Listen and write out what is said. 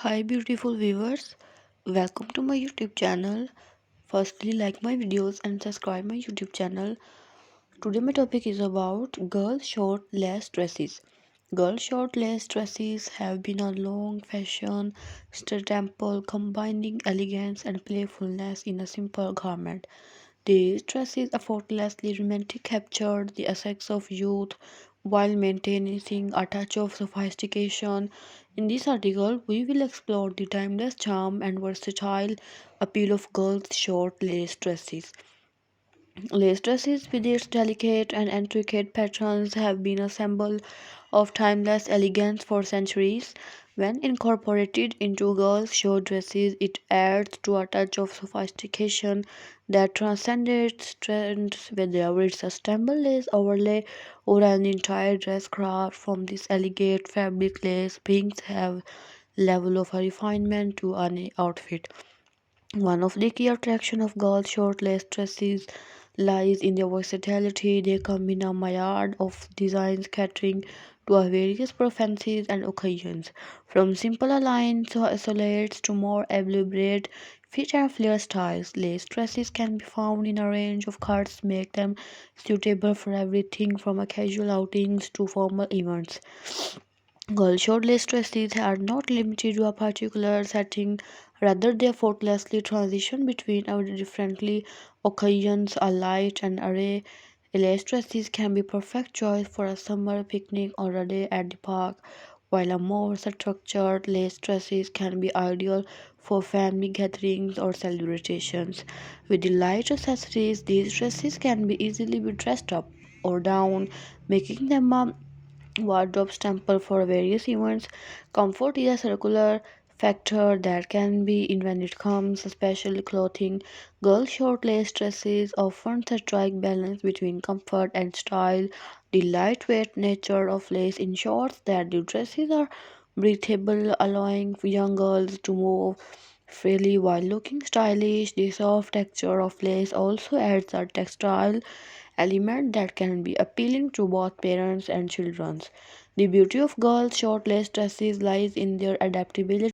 Hi, beautiful viewers. Welcome to my YouTube channel. Firstly, like my videos and subscribe my YouTube channel. Today, my topic is about girl short lace dresses. Girl short lace dresses have been a long fashion staple combining elegance and playfulness in a simple garment. These dresses effortlessly romantic captured the essence of youth while maintaining a touch of sophistication. In this article, we will explore the timeless charm and versatile appeal of girls' short lace dresses. Lace dresses, with its delicate and intricate patterns, have been a symbol of timeless elegance for centuries. When incorporated into girls' short dresses, it adds to a touch of sophistication that transcends trends, whether it's a stumble lace overlay or an entire dress craft from this elegant fabric lace brings have level of refinement to an outfit. One of the key attractions of girls' short lace dresses lies in their versatility. They come in a myriad of designs catering to our various preferences and occasions, from simple lines to isolates to more elaborate fit and flare styles. Lace dresses can be found in a range of cuts, make them suitable for everything from a casual outings to formal events. Girl short lace dresses are not limited to a particular setting, rather they effortlessly transition between our differently occasions. A light and array lace dresses can be perfect choice for a summer picnic or a day at the park, while a more structured lace dresses can be ideal for family gatherings or celebrations. With the light accessories, these dresses can be easily be dressed up or down, making them a wardrobe staple for various events. Comfort is a circular factor that can be in when it comes, especially clothing. Girls' short lace dresses often strike balance between comfort and style. The lightweight nature of lace ensures that the dresses are breathable, allowing young girls to move freely while looking stylish. The soft texture of lace also adds a textile element that can be appealing to both parents and children. The beauty of girls' short lace dresses lies in their adaptability.